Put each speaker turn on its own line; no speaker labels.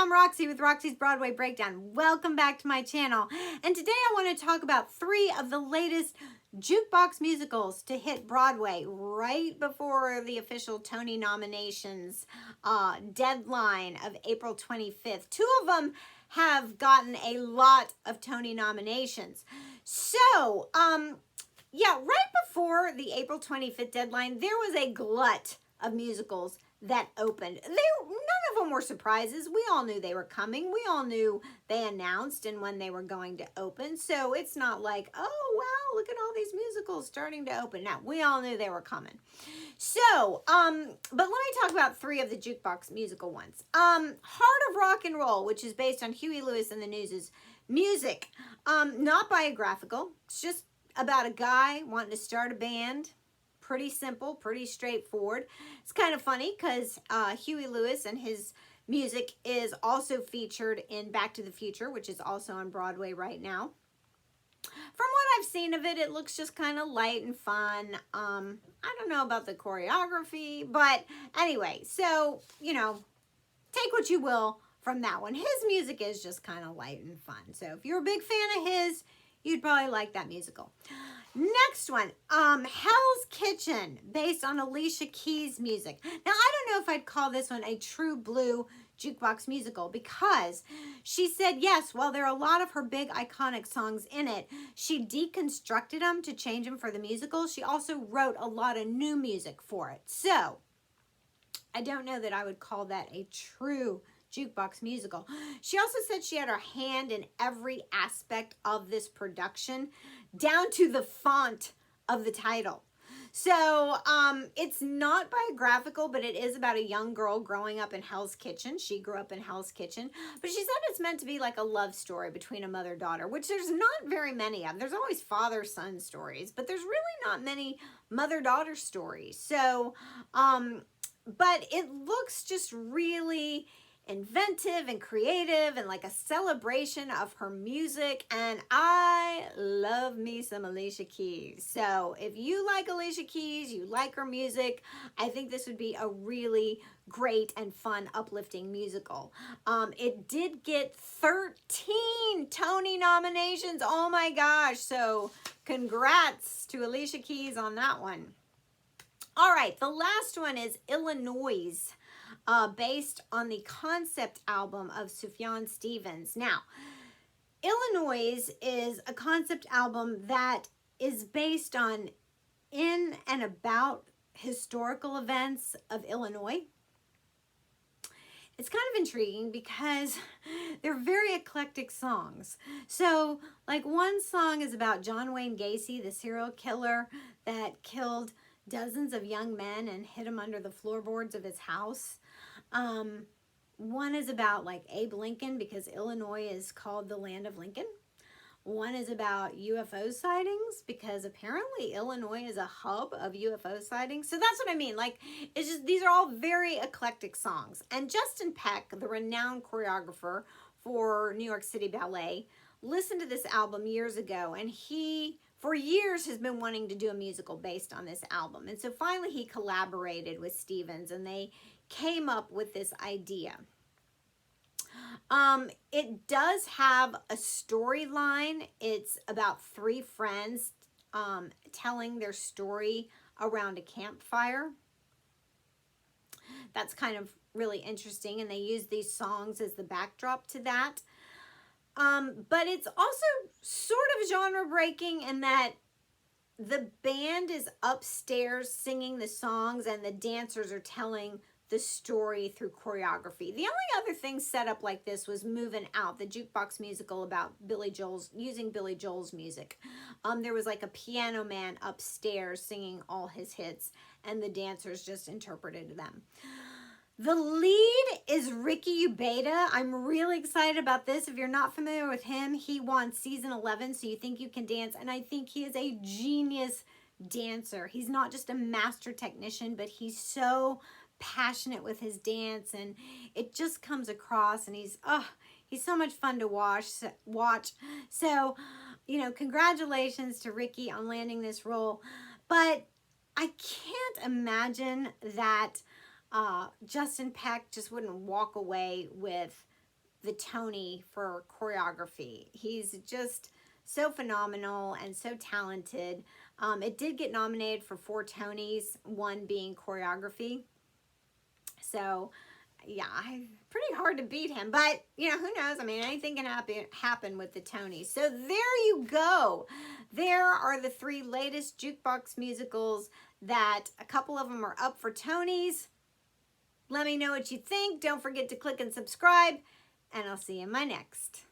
I'm Roxy with Roxie's Broadway Breakdown. Welcome back to my channel. And today I want to talk about 3 of the latest jukebox musicals to hit Broadway right before the official Tony nominations deadline of April 25th. 2 of them have gotten a lot of Tony nominations. So, yeah, right before the April 25th deadline, there was a glut of musicals that opened. None of them were surprises. We all knew they were coming. We all knew they announced and when they were going to open. So it's not like, oh, wow, look at all these musicals starting to open. Now, we all knew they were coming. So, but let me talk about 3 of the jukebox musical ones. Heart of Rock and Roll, which is based on Huey Lewis and the News' music. Not biographical. It's just about a guy wanting to start a band. Pretty simple, pretty straightforward. It's kind of funny because Huey Lewis and his music is also featured in Back to the Future, which is also on Broadway right now. From what I've seen of it, it looks just kind of light and fun. I don't know about the choreography, but anyway, so, you know, take what you will from that one. His music is just kind of light and fun. So if you're a big fan of his, you'd probably like that musical. Next one, Hell's Kitchen, based on Alicia Keys' music. Now, I don't know if I'd call this one a true blue jukebox musical because she said, yes, while there are a lot of her big iconic songs in it, she deconstructed them to change them for the musical. She also wrote a lot of new music for it. So, I don't know that I would call that a true jukebox musical. She also said she had her hand in every aspect of this production, down to the font of the title. So it's not biographical, but it is about a young girl growing up in Hell's Kitchen. She grew up in Hell's Kitchen, but she said it's meant to be like a love story between a mother-daughter, which there's not very many of. There's always father-son stories, but there's really not many mother-daughter stories. So, but it looks just really inventive and creative and like a celebration of her music, and I love me some Alicia Keys. So if you like Alicia Keys, you like her music, I think this would be a really great and fun, uplifting musical. It did get 13 Tony nominations. Oh my gosh, so congrats to Alicia Keys on that one. All right, the last one is Illinois, based on the concept album of Sufjan Stevens. Now, Illinois is a concept album that is based on in and about historical events of Illinois. It's kind of intriguing because they're very eclectic songs. So, like, one song is about John Wayne Gacy, the serial killer that killed dozens of young men and hid them under the floorboards of his house. One is about like Abe Lincoln because Illinois is called the land of Lincoln. One is about UFO sightings because apparently Illinois is a hub of UFO sightings. So that's what I mean. Like, it's just, these are all very eclectic songs. And Justin Peck, the renowned choreographer for New York City Ballet, listened to this album years ago, and he, for years, has been wanting to do a musical based on this album. And so finally he collaborated with Stevens, and they came up with this idea. It does have a storyline. It's about 3 friends telling their story around a campfire. That's kind of really interesting, and they use these songs as the backdrop to that. But it's also sort of genre breaking in that the band is upstairs singing the songs and the dancers are telling the story through choreography. The only other thing set up like this was Moving Out, the jukebox musical about using Billy Joel's music. There was like a piano man upstairs singing all his hits, and the dancers just interpreted them. The lead is Ricky Ubeda. I'm really excited about this. If you're not familiar with him, he won season 11, So You Think You Can Dance, and I think he is a genius dancer. He's not just a master technician, but he's so passionate with his dance, and it just comes across, and he's so much fun to watch. So, you know, congratulations to Ricky on landing this role. But I can't imagine that Justin Peck just wouldn't walk away with the Tony for choreography. He's just so phenomenal and so talented. It did get nominated for 4 Tonys, one being choreography. So, yeah, pretty hard to beat him. But, you know, who knows? I mean, anything can happen with the Tonys. So there you go. There are the 3 latest jukebox musicals that a couple of them are up for Tonys. Let me know what you think. Don't forget to click and subscribe. And I'll see you in my next.